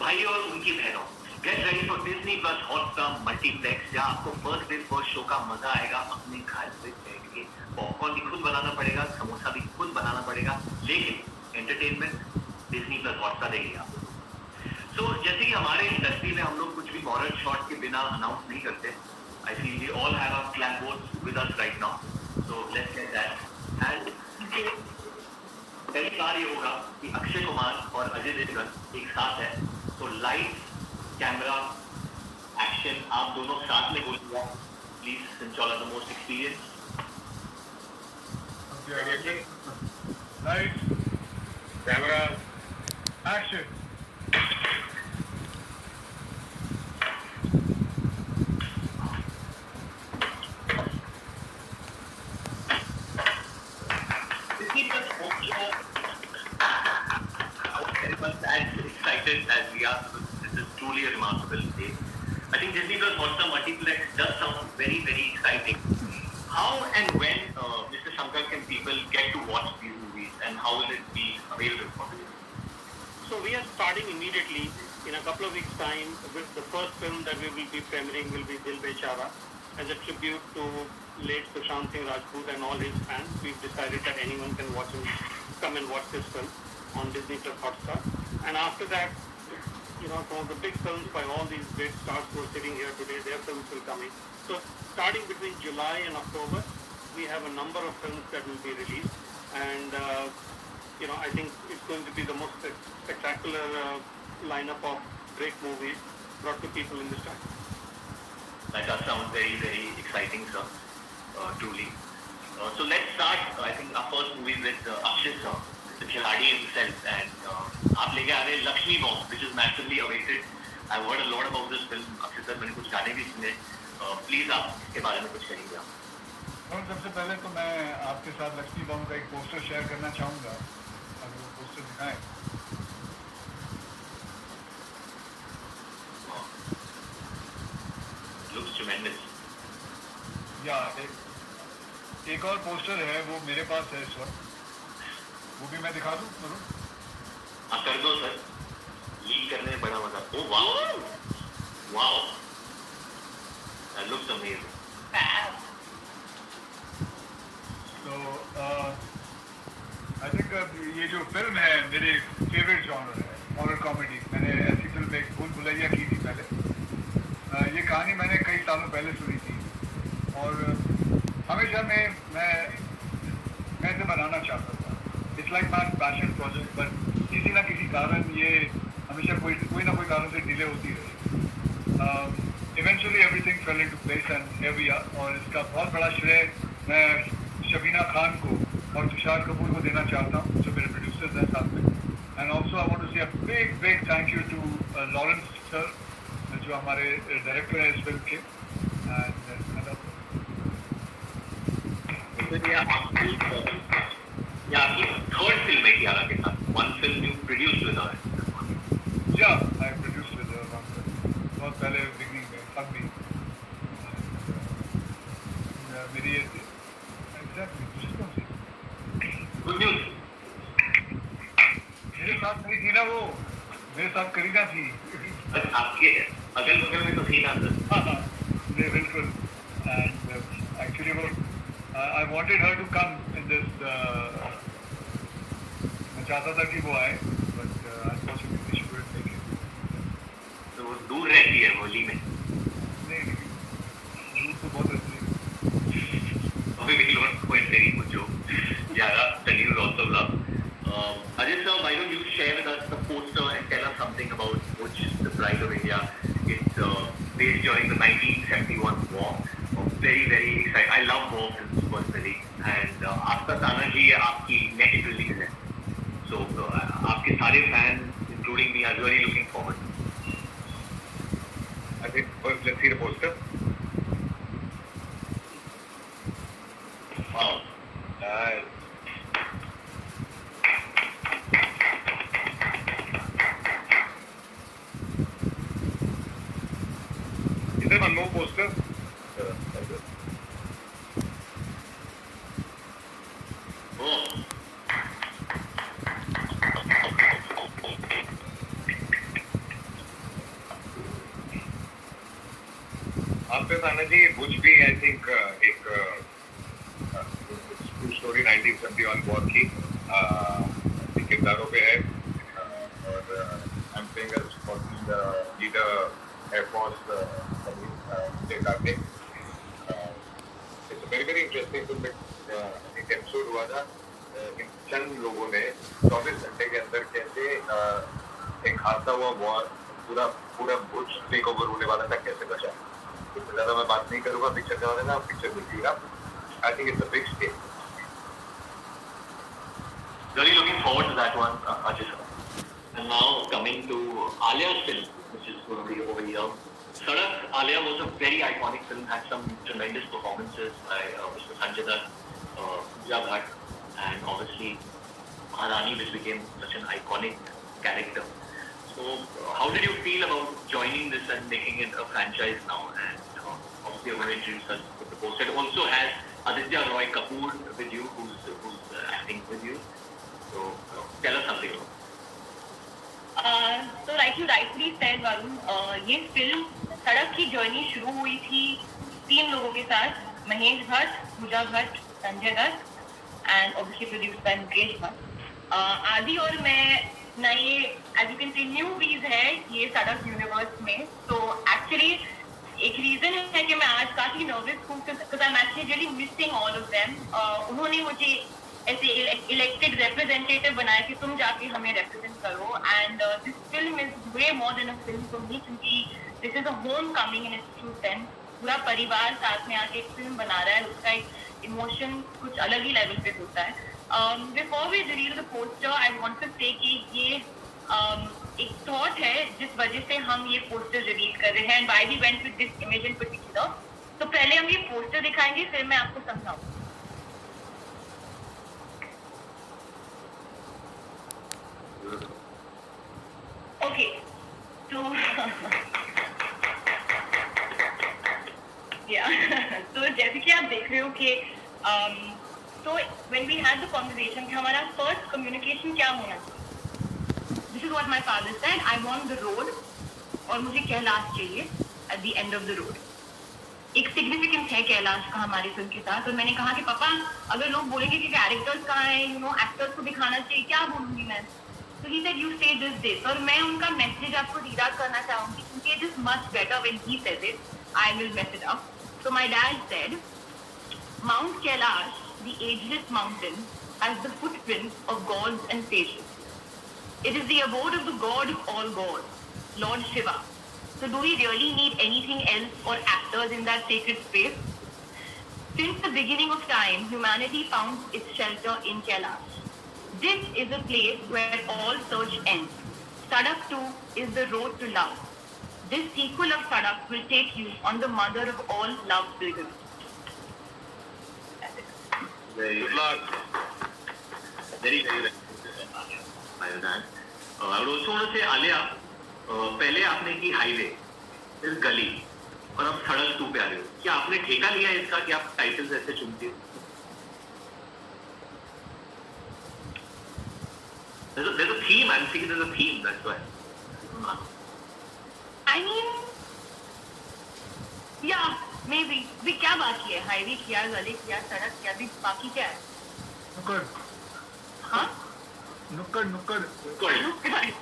Speaker 2: भाइयों और उनकी बहनों, get ready for Disney Plus Hotstar Multiplex, जहाँ आपको फर्स्ट डे फर्स्ट शो का मजा आएगा अपने घर पे बैठ के। पॉपकॉर्न भी खुद बनाना पड़ेगा, समोसा भी खुद बनाना पड़ेगा, लेकिन एंटरटेनमेंट डिज्नी प्लस हॉटस्टार देगी आपको। So, जैसे कि हमारे इंडस्ट्री में हम लोग कुछ भी मॉरल शॉट के बिना अनाउंस नहीं करते। I feel we all have our clapboards with us right now. So let's get that. And पहली बार ये होगा कि अक्षय कुमार और अजय देवगन एक साथ है, तो लाइट कैमरा एक्शन आप दोनों साथ में बोलिएगा please, since you are the most experience.
Speaker 5: Light camera action.
Speaker 2: As excited as we are, this is truly a remarkable day. I think Disney Plus Hotstar Multiplex does sound very, very exciting. How and when, Mr. Shankar, can people get to watch these movies, and how will it be available for them?
Speaker 4: So we are starting immediately in a couple of weeks' time. With the first film that we will be premiering will be Dil Bechara, as a tribute to late Sushant Singh Rajput and all his fans. We've decided that anyone can watch and come and watch this film on Disney Plus Hotstar. And after that, some of the big films by all these great stars who are sitting here today, their films will come in. So starting between July and October, we have a number of films that will be released. And, I think it's going to be the most spectacular lineup of great movies brought to people in this time.
Speaker 2: That does sound very, very exciting, sir. Truly. So let's start, I think, our first movie with Akshay sir, the Khiladi himself, and आप लेके आ रहे हैं Lakshmi bomb, which is massively awaited. I've heard a lot about this film. Akshay sir, मैंने कुछ गाने भी सुने. Please आप इसके बारे में कुछ कहिए आप.
Speaker 5: और सबसे पहले तो मैं आपके साथ लक्ष्मी बॉम्ब का एक पोस्टर शेयर करना चाहूँगा, अगर वो पोस्टर दिखाएं.
Speaker 2: Looks tremendous.
Speaker 5: या एक और पोस्टर है, वो मेरे पास है इस वक्त, वो भी मैं दिखा दूँ करूँ?
Speaker 2: हाँ कर दो सर, लीड करने में बड़ा मजा. Oh wow, wow, that looks amazing.
Speaker 5: तो आई थिंक ये जो फिल्म है मेरे फेवरेट जॉनर है, हॉरर कॉमेडी. मैंने ऐसी फिल्म एक भूल भुलैया की थी पहले. ये कहानी मैंने कई सालों पहले सुनी थी और हमेशा मैं इसे बनाना चाहता था. It's like my passion project, but किसी ना किसी कारण ये हमेशा कोई ना कोई कारण से डिले होती रही. Eventually everything fell into place and here we are. और इसका बहुत बड़ा श्रेय मैं शबीना खान को और तुषार कपूर को देना चाहता हूँ, जो मेरे प्रोड्यूसर्स हैं साथ में. And also I want to say a big thank you to Lawrence sir, जो हमारे डायरेक्टर हैं इस फिल्म के.
Speaker 2: या आपकी थर्ड फिल्म है कियारा के साथ. One film you produce with her.
Speaker 5: या आई प्रोड्यूस विद बहुत पहले बिगनिंग में तब भी मेरी एग्जैक्टली
Speaker 2: गुड न्यूज.
Speaker 5: मेरे साथ करीना थी।
Speaker 2: बस आपके अगल बगल में तो थी ना सर?
Speaker 5: हाँ, बिल्कुल। एंड एक्चुअली वो I wanted her to come in this, मैं चाहता था कि वो आए, but unfortunately she couldn't make it.
Speaker 2: तो वो दूर रहती है होली में।
Speaker 5: नहीं, दूर तो बहुत रहती है।
Speaker 2: अभी भी लोग कोई तेरी कुछ जो ज़्यादा तनी lots of love. Ajay sir, why don't you share with us the poster and tell us something about Butch, the Pride of India? It's based during the 1971 war. Very, very exciting. I love war films personally. And आपका ताना जी आपकी next release है. So आपके सारे fans, including me, are really looking forward.
Speaker 6: I think first let's see the poster.
Speaker 2: Wow.
Speaker 6: Nice. Is there one more poster? Like this.
Speaker 2: Oh.
Speaker 6: After Tanaji, Butch भी I think एक true story 1971 war की किरदारों पे है, और I'm playing as leader Air Force Jay Karthik. It's a very interesting film. एक episode हुआ था, इन चंद लोगों ने 24 घंटे के अंदर कैसे एक हादसा हुआ वॉर पूरा बुच टेक ओवर होने वाला था, कैसे बचा। इससे ज्यादा मैं बात नहीं करूंगा, पिक्चर जमा देना, पिक्चर देखिएगा। I think it's a big scale.
Speaker 2: Really looking forward to that one, Ajay sir. And now coming to Alia's film, which is going to be over here. Sadak, Alia was a very iconic film, had some tremendous performances by Mr. Sanjay Dutt, Pooja Bhatt, and obviously Maharani, which became such an iconic character. So, how did you feel about joining this and making it a franchise now? And obviously, you're going to introduce us with the poster. It also has Aditya Roy Kapoor with you, who's acting with you. So, tell us something about it.
Speaker 3: So like you rightly said, Varun, ये film सड़क की journey शुरू हुई थी 3 लोगों के साथ, Mahesh Bhatt, Pooja Bhatt, Sanjay Dutt and obviously produced by Mukesh Bhatt. Aadi और मैं ना ये as you can see newbies है ये सड़क यूनिवर्स में। तो एक्चुअली एक रीजन है कि मैं आज काफी नर्वस हूँ because I am actually really missing all of them. उन्होंने मुझे ऐसे इलेक्टेड रिप्रेजेंटेटिव बनाया कि तुम जाके हमें रिप्रेजेंट करो, and this film is way more than a film for me, क्योंकि this is a homecoming in its true sense. पूरा परिवार साथ में आके एक फिल्म बना रहा है, उसका एक इमोशन कुछ अलग ही लेवल पे होता है। Before we reveal the poster I want to say कि ये एक थॉट है जिस वजह से हम ये पोस्टर रिवील कर रहे हैं, and why we went with this image in particular. तो पहले हम ये पोस्टर दिखाएंगे, फिर मैं आपको समझाऊंगी। ओके, तो तो जैसे कि आप देख रहे हो कि तो when we had the conversation कि हमारा फर्स्ट कम्युनिकेशन क्या होना चाहिए, this is what my father said, I want the road और मुझे कैलाश चाहिए at the end of the road. एक सिग्निफिकेंस है कैलाश का हमारी फिल्म के साथ। और मैंने कहा कि पापा अगर लोग बोलेंगे कि कैरेक्टर्स कहाँ हैं, यू नो एक्टर्स को दिखाना चाहिए, क्या बोलूंगी मैं? So he said, you say this, और मैं उनका मैसेज आपको रीड आउट करना चाहूंगी क्योंकि it is much better when he says it. I will mess it up. So my dad said, Mount Kailash, the ageless mountain, has the footprints of gods and sages. It is the abode of the god of all gods, Lord Shiva. So do we really need anything else or actors in that sacred space? Since the beginning of time, humanity found its shelter in Kailash. This is a place where all search ends. Sadak 2 is the road to love. This sequel of Sadak will take you on the mother of all love pilgrims.
Speaker 2: Good luck. Very well done. I would also want to say, Alia, पहले आपने की highway, फिर गली, और अब सड़क 2 पे आ रहे हो। क्या आपने ठेका लिया है इसका कि आप टाइटल्स ऐसे चुनते हो? There's a theme. I'm thinking there's a theme. That's why.
Speaker 3: I mean, yeah, maybe. अभी क्या बाकी है? हाईवे किया, गले किया, सड़क किया, अभी बाकी क्या है?
Speaker 5: नुक्कड़
Speaker 3: हाँ?
Speaker 5: नुक्कड़ नुक्कड़
Speaker 3: Nukkad.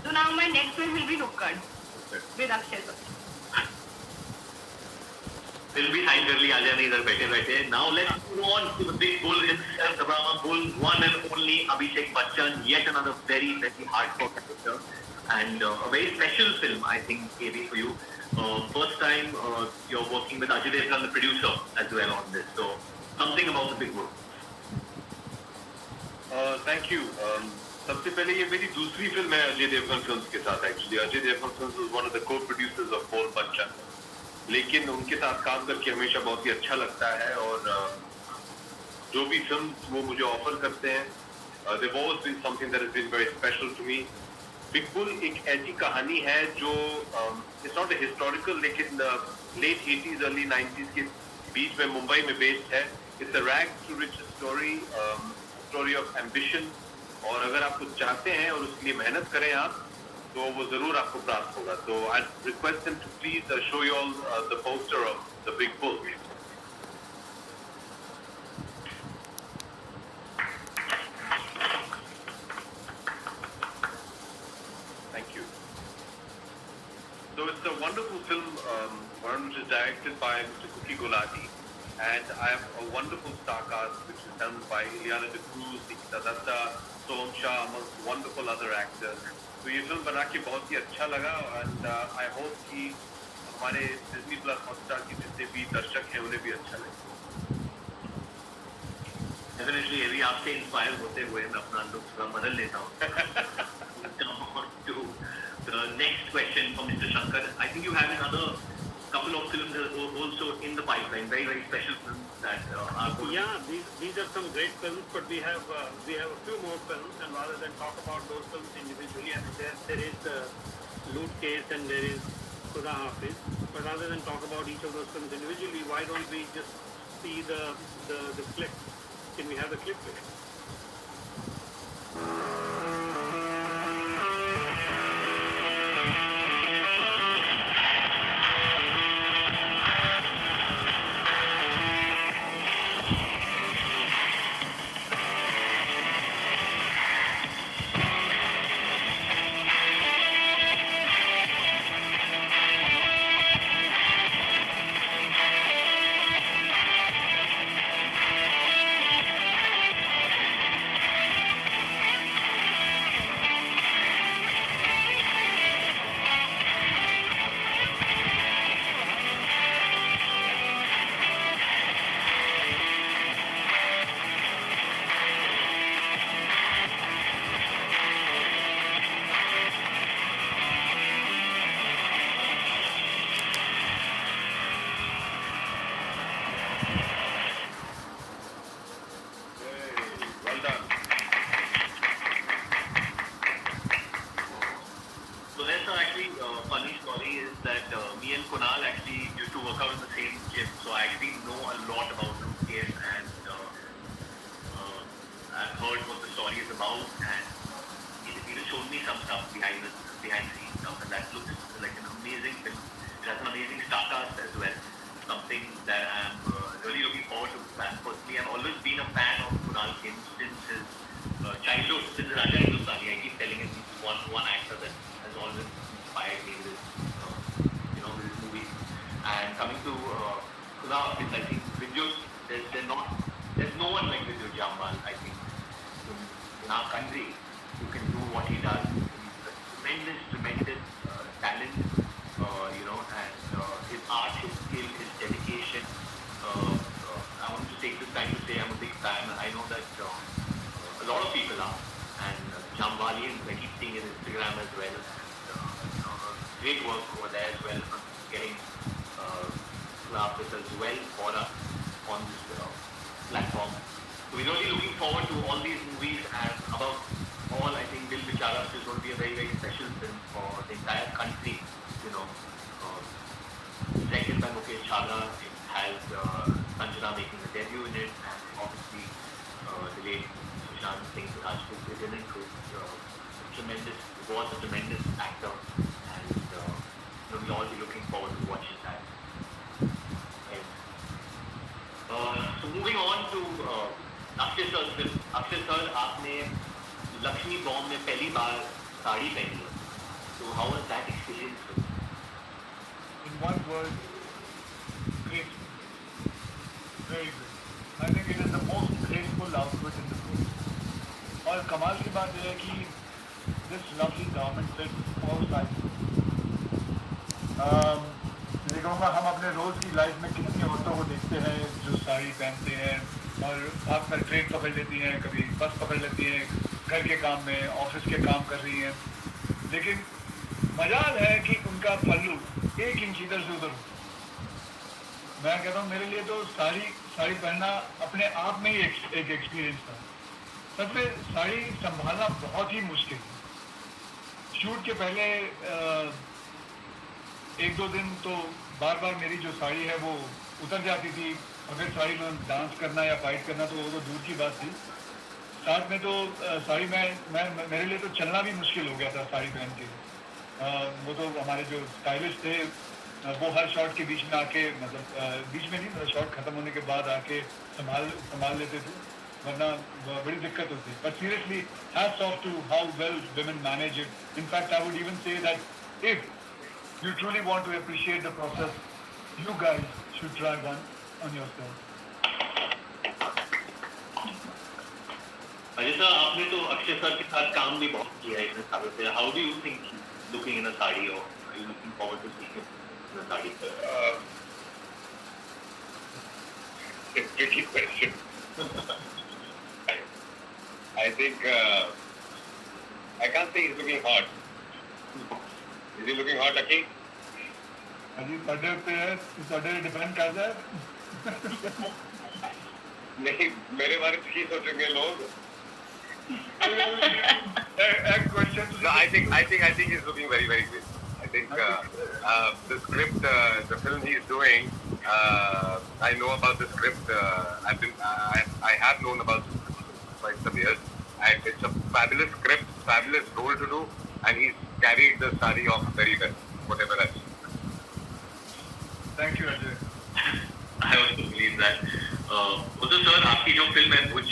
Speaker 3: So now my next film will be Nukkad with Akshay Soni.
Speaker 2: Film भी साइन कर ली, आ जाने इधर बैठे बैठे. Now let's move on to the big bull himself, the Brahma bull, one and only Abhishek Bachchan. Yet another very very hardcore character, and a very special film, I think, KB, for you. First time you're working with Ajay Devgan, the producer, as well on this. So something about the big bull.
Speaker 6: Thank you. सबसे पहले ये मेरी दूसरी film है Ajay Devgn films के साथ. Actually Ajay Devgn films was one of the co producers of Bol Bachchan, लेकिन उनके साथ काम करके हमेशा बहुत ही अच्छा लगता है. और जो भी फिल्म वो मुझे ऑफर करते हैं, they've always been something that has been very special to me. Big Bull एक ऐसी कहानी है जो इट्स नॉट ए हिस्टोरिकल, लेकिन लेट 80s अर्ली 90s के बीच में मुंबई में बेस्ड है. It's a rags to rich story, story of ambition. और अगर आप कुछ चाहते हैं और उसके लिए मेहनत करें आप, तो वो जरूर आपको प्राप्त होगा. तो I request them to please show you all the poster of the Big Bull. Thank you. So it's a wonderful film, one which is directed by Mr. Kuki Gulati, and I have a wonderful star cast which is done by Ileana D'Cruz, Nikita Datta, Soham Shah, amongst wonderful other actors. तो ये film बना के बहुत ही अच्छा लगा, and I hope कि हमारे Disney Plus Hotstar के जितने भी दर्शक हैं उन्हें भी अच्छा लगे.
Speaker 2: Definitely, अभी आपसे इंस्पायर होते हुए मैं अपना लुक थोड़ा बदल लेता हूँ. To the next question from Mr. Shankar. I think you have another couple of films also in the pipeline, very very special films that are going.
Speaker 4: Yeah, these are some great films, but we have a few more films, and rather than talk about those films individually, I mean, there is Loot Case and there is Khuda Hafiz, but rather than talk about each of those films individually, why don't we just see the clip? Can we have the clip, please?
Speaker 6: Well done.
Speaker 2: So that's actually funny story is that me and Kunal actually used to work out in the same gym, so I actually know a lot about Loot Case, and I've heard what the story is about, and he showed me some stuff behind the scenes stuff, and that looks like an amazing film. It has an amazing star cast as well. Something that I'm really looking forward to. Personally, I've always been a fan of Kunal Khem since his childhood, since Raja Hindustani. I keep telling him he's one actor that has always inspired me with with his movies. And coming to Khuda Hafiz, I think Vidyut, there's no one like Vidyut Jammwal, I think, in our country who can do what he does. He's a tremendous talent, and his art, his skill, his dedication. I want to take this time to say I'm a big fan. I know that a lot of people are, and Jamwalians, I keep seeing his Instagram as well. And, great work over there as well, getting Hafiz as well for us on this platform. So we're really looking forward to all these movies, and above all, I think Dil Bichara is going to be a very, very special film for the entire country. Directed by Mukesh Chhabra, it has Sanjana making a debut in it, and obviously the late Sushant Singh Rajput is in it with tremendous was a tremendous actor, and we'll all be looking forward to watching that. Right. So moving on to Akshay Sir's film. Akshay Sir, आपने Lakshmi bomb में पहली बार साड़ी पहनी है. So how was that experience?
Speaker 5: In one word, great. Very good. I think it is the most graceful outfit in the film. और कमाल की बात यह है कि this lovely garment fits all sizes. मैं कहूँगा हम अपने रोज़ की लाइफ में कितनी औरतों को देखते हैं जो साड़ी पहनते हैं और हाथ में ट्रेन पकड़ लेती हैं, कभी बस पकड़ लेती हैं, घर के काम में, ऑफिस के काम कर रही हैं, लेकिन मजाल है कि उनका पल्लू 1 इंच इधर से उधर हो. मैं कहता हूँ मेरे लिए तो साड़ी पहनना अपने आप में ही एक एक्सपीरियंस था. सच में साड़ी संभालना बहुत ही मुश्किल है. शूट के पहले 1-2 दिन तो बार बार मेरी जो साड़ी है वो उतर जाती थी. अगर साड़ी में डांस करना या फाइट करना तो वो तो दूर की बात थी. साथ में तो साड़ी मैं मेरे लिए तो चलना भी मुश्किल हो गया था साड़ी पहन के. वो तो हमारे जो स्टाइलिस्ट थे वो हर शॉट के बीच में आके, मतलब बीच में नहीं, मतलब शॉट खत्म होने के बाद आके संभाल लेते थे, वरना बड़ी दिक्कत होती. But seriously hats off to how well women manage it. In fact, I would even say that if you truly want to appreciate the process, you guys should try one on yourself.
Speaker 2: Ajay sir, आपने तो Akshay sir के साथ काम भी बहुत किया है इतने सालों से. How do you think looking in a sari, और are you looking forward to seeing him in a sari?
Speaker 6: It's a tricky question. I think I can't say he's looking hot. Is he looking hot, Aki?
Speaker 5: अजी birthday पे है, birthday depend करता है.
Speaker 6: नहीं, मेरे बारे में क्या सोचेंगे लोग?
Speaker 5: एक question.
Speaker 6: No, I think he's looking very, very good. I think the script, the film he's doing, I know about the script. I have known about the script for quite some years, and it's a fabulous script, fabulous role to do, and he's carried the sari off very well, whatever I've seen.
Speaker 5: Thank you, Ajay.
Speaker 2: I also believe that. तो sir, आपकी जो film है भुज,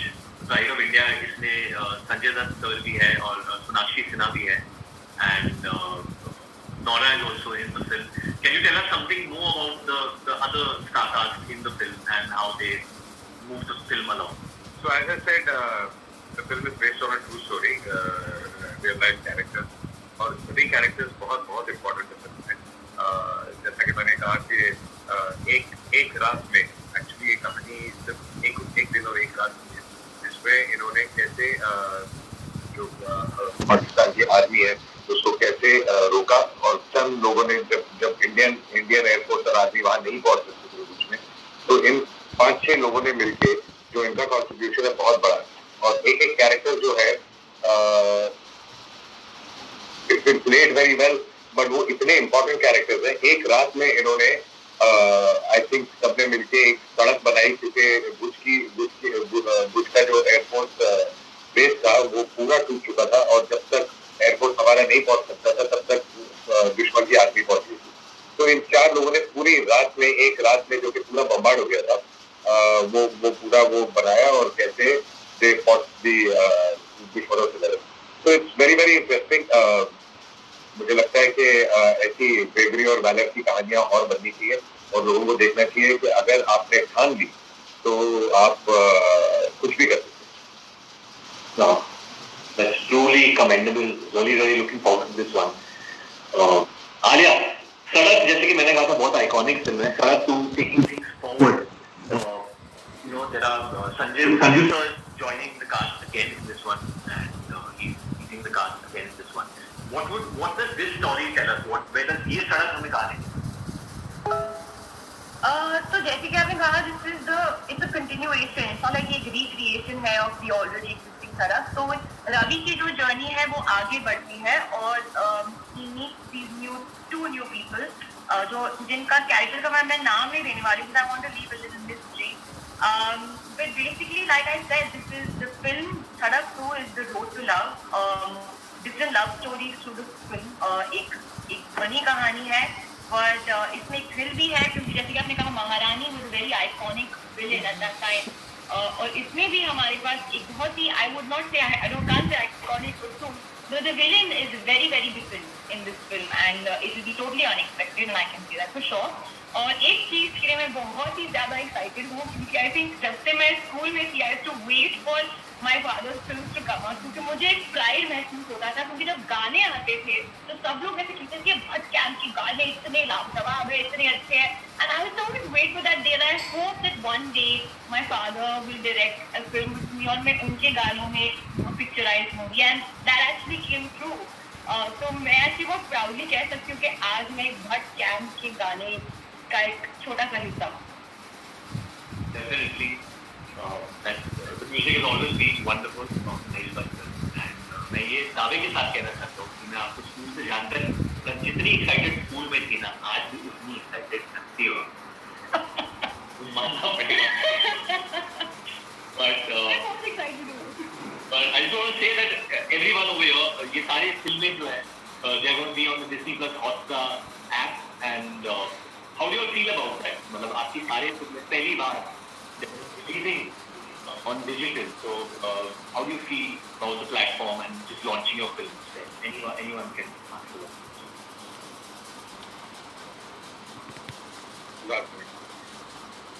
Speaker 2: pride of India, इसमें Sanjay Dutt sir भी है और सोनाक्षी सिन्हा भी है, and Nora is also in the film. Can you tell us something more about the other star cast in the film and how they move the film along?
Speaker 6: So as I said, the film is based on a true story, real life characters, और सभी characters बहुत important है film में. जैसा कि मैंने कहा कि एक रात में एक्चुअली ये कहानी सिर्फ एक दिन और एक रात में है, जिसमें इन्होंने कैसे जो पाकिस्तान की आर्मी है उसको कैसे रोका, और चंद लोगों ने जब इंडियन एयरफोर्स और आर्मी वहां नहीं पहुंच सकते थे बीच में, तो इन 5-6 लोगों ने मिलके जो इनका कॉन्ट्रीब्यूशन है बहुत बड़ा, और एक कैरेक्टर जो है it's been played very well, but वो इतने इंपॉर्टेंट कैरेक्टर्स हैं. एक रात में इन्होंने आई थिंक सबने मिलके एक सड़क बनाई, क्योंकि भुज का जो एयरफोर्स बेस था वो पूरा टूट चुका था, और जब तक एयरफोर्स हमारा नहीं पहुंच सकता था तब तक दुश्मन की आर्मी पहुंची थी. तो इन 4 लोगों ने पूरी रात में, एक रात में जो कि पूरा बम्बार्ड हो गया था, वो पूरा वो बनाया और कैसे दे फॉट दी दुश्मनों से लड़े. तो इट्स वेरी वेरी इंटरेस्टिंग. मुझे लगता है कि ऐसी ब्रेवरी और वैलर की कहानियां और बननी चाहिए, और लोगों को देखना चाहिए कि अगर आपने ठान ली तो आप कुछ भी कर सकते हैं.
Speaker 2: That's truly commendable. Really looking forward to this one. Alia, सड़क, जैसे कि मैंने कहा था, बहुत आइकॉनिक फिल्म है. सड़क to taking things forward. There are Sanjay sir joining the cast again in this one, and he's leading the cast again in this one. What does this story tell us? Where does ये सड़क हमें कहानी?
Speaker 3: तो जैसे कि आपने कहा, it's a continuation. It's not like एक recreation है of the already existing सड़क. तो रवि की जो जर्नी है वो आगे बढ़ती है, और he meets these two new people, जो जिनका कैरेक्टर का मैं नाम नहीं देने वाली, because I want to leave a little mystery. But basically, like I said, this is the film. Sadak 2 is the road to love. different love stories through the film. एक funny कहानी है, but इसमें एक thrill भी है क्योंकि जैसे कि आपने कहा महारानी was a very iconic villain at that time. और इसमें भी हमारे पास एक बहुत ही I would not say can't say iconic also, but the villain is very very different in this film and it will be totally unexpected and I can say that for sure. और एक चीज के लिए मैं बहुत ही ज्यादा excited हूँ क्योंकि आई थिंक जब से मैं स्कूल में थी I to wait for my father's films to come out क्योंकि मुझे एक प्राइड महसूस होता था क्योंकि जब गाने आते थे तो सब लोग ऐसे कहते थे कि बहुत कैम के गाने इतने लाजवाब है इतने अच्छे हैं and I was always wait for that day and I hope that one day my father will direct a film with me और मैं उनके गानों में picturise movie and that actually came true. तो मैं ऐसी बहुत प्राउडली कह सकती हूँ कि आज मैं भट्ट कैम के गाने का एक छोटा सा हिस्सा हूँ.
Speaker 2: Definitely, the music has always been wonderful from Neil Bachchan. And मैं ये दावे के साथ कहना चाहता हूँ कि मैं आपको स्कूल से जानकर मैं जितनी एक्साइटेड स्कूल में थी ना आज भी उतनी एक्साइटेड लगती हो. मानना पड़ेगा. But I just want to say that everyone over here, ये सारे फिल्में जो है, they are going to be on the Disney Plus Hotstar app and how do you feel about that? मतलब आपकी सारे फिल्में पहली बार releasing on digital, so how do you feel about the platform and just launching your films there? Anyone can answer that.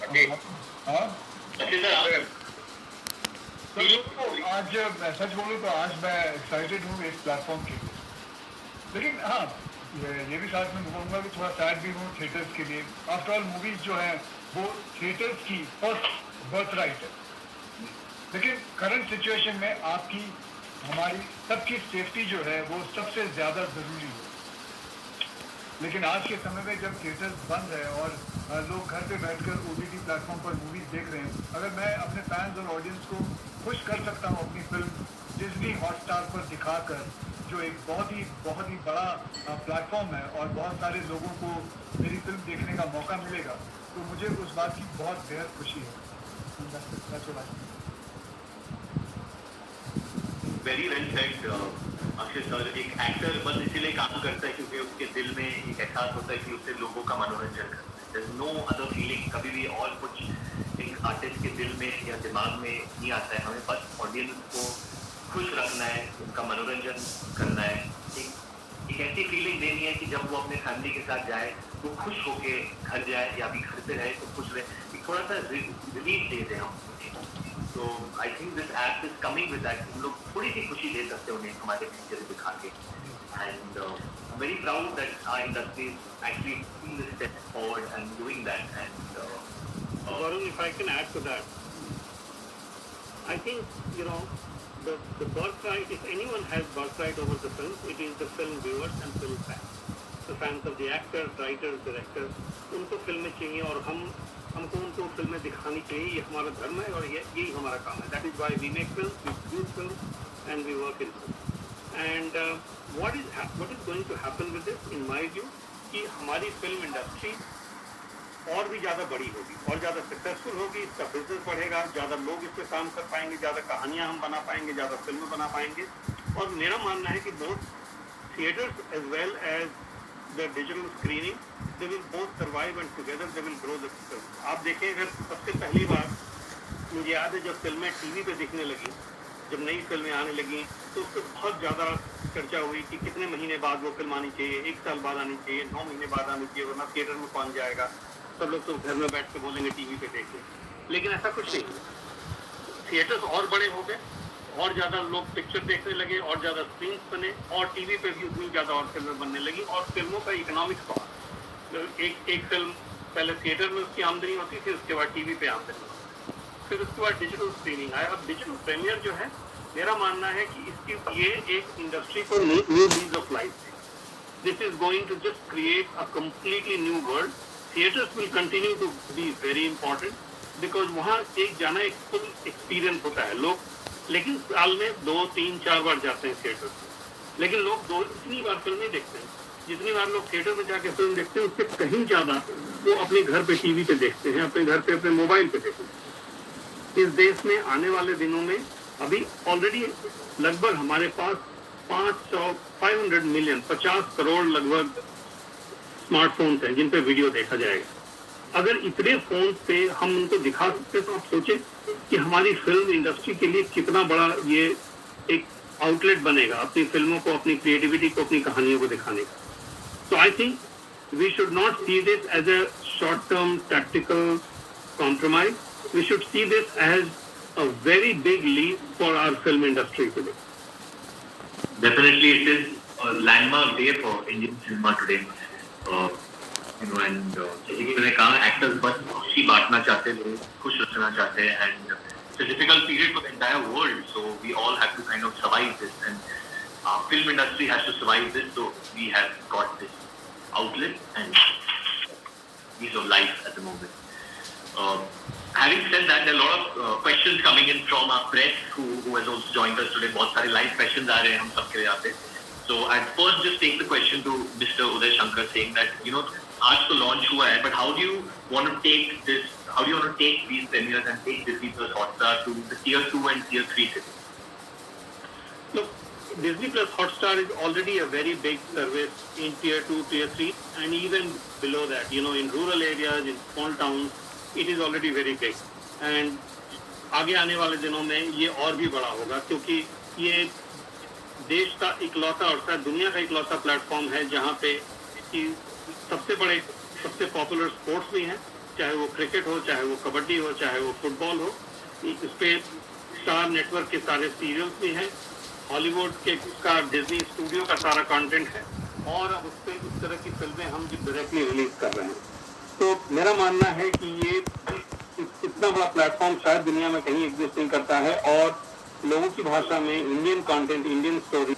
Speaker 6: Okay.
Speaker 2: Okay, sir.
Speaker 5: आज मैं सच बोलूँ तो आज मैं एक्साइटेड हूँ इस प्लेटफॉर्म के लिए, लेकिन हाँ ये भी साथ में बोलूँगा कि थोड़ा सैड भी हूँ थिएटर्स के लिए. आफ्टर ऑल मूवीज जो है वो थिएटर्स की फर्स्ट बर्थ राइट है, लेकिन करंट सिचुएशन में आपकी हमारी सबकी सेफ्टी जो है वो सबसे ज़्यादा ज़रूरी है. लेकिन आज के समय में जब थिएटर्स बंद है और लोग घर पे बैठकर OTT प्लेटफॉर्म पर मूवीज देख रहे हैं, अगर मैं अपने फैंस और ऑडियंस को खुश कर सकता हूँ अपनी फिल्म डिज्नी हॉटस्टार पर दिखाकर, जो एक बहुत ही बड़ा प्लेटफॉर्म है और बहुत सारे लोगों को मेरी फिल्म देखने का मौका मिलेगा, तो मुझे उस बात की बहुत बेहद खुशी है.
Speaker 2: Very well said Akshay sir. एक एक्टर बस इसीलिए काम करता है क्योंकि उसके दिल में एक एहसास होता है कि उससे लोगों का मनोरंजन करना है. There's no other feeling. कभी भी और कुछ एक आर्टिस्ट के दिल में या दिमाग में नहीं आता है. हमें बस ऑडियंस को खुश रखना है, उनका मनोरंजन करना है, एक ऐसी फीलिंग देनी है कि जब वो अपने फैमिली के साथ जाए वो खुश होके घर जाए या अभी घर पे रहे तो खुश रहे. एक थोड़ा सा रिलीफ दे दें हम. So I think this app is coming with that. हम लोग थोड़ी सी खुशी दे सकते हैं उन्हें हमारे पिक्चर दिखा के. And I'm very proud that our industry is actually taking this step forward and doing that. And
Speaker 4: Varun, if I can add to that, I think the birthright. If anyone has birthright over the film, it is the film viewers and film fans. The fans of the actors, writers, directors. उनको फिल्में चाहिए और हमको उनको फिल्में दिखानी चाहिए. ये हमारा धर्म है और यही हमारा काम है. That is why we make films, we produce films, and we work in films. And what is going to happen with this, in my view, कि हमारी फिल्म इंडस्ट्री और भी ज़्यादा बड़ी होगी और ज़्यादा सक्सेसफुल होगी. इसका बिजनेस बढ़ेगा, ज़्यादा लोग इस पर काम कर पाएंगे, ज़्यादा कहानियाँ हम बना पाएंगे, ज़्यादा फिल्में बना पाएंगे. और मेरा मानना है कि both theatres as well as the digital screening, they will both survive and together they will grow the film. आप देखें, अगर सबसे पहली बार मुझे याद है जब फिल्में टीवी पे दिखने लगी, जब नई फिल्में आने लगी तो उस पर बहुत ज़्यादा चर्चा हुई कि कितने महीने बाद वो फिल्म आनी चाहिए, 1 साल बाद आनी चाहिए, 9 महीने बाद आनी चाहिए, वरना थिएटर में कौन जाएगा, सब लोग तो घर में बैठ के बोलेंगे टीवी पे देखें. लेकिन ऐसा कुछ नहीं. थिएटर्स और बड़े हो गए और ज़्यादा लोग पिक्चर देखने लगे और ज़्यादा स्क्रीन्स बने और टीवी पे भी उतनी ज़्यादा और फिल्में बनने लगी और फिल्मों का इकोनॉमिक्स बढ़ा. एक फिल्म पहले थिएटर में उसकी आमदनी होती थी, उसके बाद टीवी पे आमदनी होती, फिर उसके बाद डिजिटल स्क्रीनिंग आया. अब डिजिटल प्रीमियर जो है, मेरा मानना है कि इसकी ये एक इंडस्ट्री को न्यू लीज ऑफ लाइफ है. This is going to just create a completely new world. Theatres will continue to be very important because वहाँ एक जाना एक फुल एक्सपीरियंस होता है. लोग लेकिन साल में 2, 3, 4 बार जाते हैं थिएटर, लेकिन लोग इतनी बार फिल्म नहीं देखते हैं जितनी बार लोग थिएटर में जाके फिल्म देखते हैं. उससे कहीं ज़्यादा वो अपने घर पे टीवी पे देखते हैं, अपने घर पे अपने मोबाइल पे देखते हैं. इस देश में आने वाले दिनों में अभी ऑलरेडी लगभग हमारे पास 500 मिलियन 50 करोड़ लगभग स्मार्टफोन्स हैं जिन पे वीडियो देखा जाएगा। अगर इतने फोन पे हम उनको दिखा सकते तो आप सोचें कि हमारी फिल्म इंडस्ट्री के लिए कितना बड़ा ये एक आउटलेट बनेगा अपनी फिल्मों को, अपनी क्रिएटिविटी को, अपनी कहानियों को दिखाने का। So I think we should not see this as a short-term tactical compromise. We should see this as a very big leap for our film industry today.
Speaker 2: Definitely, it is a landmark day for Indian cinema today. And जैसे कि मैंने कहा, actors बस खुशी बांटना चाहते हैं, लोग खुश रखना चाहते हैं, and it's a difficult period for the entire world. So we all have to kind of survive this, and our film industry has to survive this. So we have got this outlet and piece of life at the moment. Having said that, there are a lot of questions coming in from our press who has also joined us today. बहुत सारे live questions आ रहे हैं हम सबके यहाँ पे. So I'd first just take the question to Mr. Uday Shankar, saying that आज तो launch हुआ है, but how do you want to take this? How do you want to take these premieres and take Disney Plus Hotstar to the tier 2 and tier 3 cities?
Speaker 4: Look, Disney Plus Hotstar is already a very big service in tier 2, tier 3, and even below that. In rural areas, in small towns, it is already very big. And आगे आने वाले दिनों में ये और भी बड़ा होगा, क्योंकि ये देश का इकलौता और शायद दुनिया का इकलौता प्लेटफॉर्म है जहाँ पे सबसे बड़े, सबसे पॉपुलर स्पोर्ट्स भी हैं, चाहे वो क्रिकेट हो, चाहे वो कबड्डी हो, चाहे वो फुटबॉल हो। इस पे स्टार नेटवर्क के सारे सीरियल्स भी हैं, हॉलीवुड के का डिज्नी स्टूडियो का सारा कंटेंट है, और अब उस पर इस तरह की फिल्में हम डायरेक्टली रिलीज कर रहे हैं। तो मेरा मानना है कि ये इतना बड़ा प्लेटफॉर्म शायद दुनिया में कहीं एग्जिस्ट नहीं करता है, और लोगों की भाषा में इंडियन कंटेंट, इंडियन स्टोरी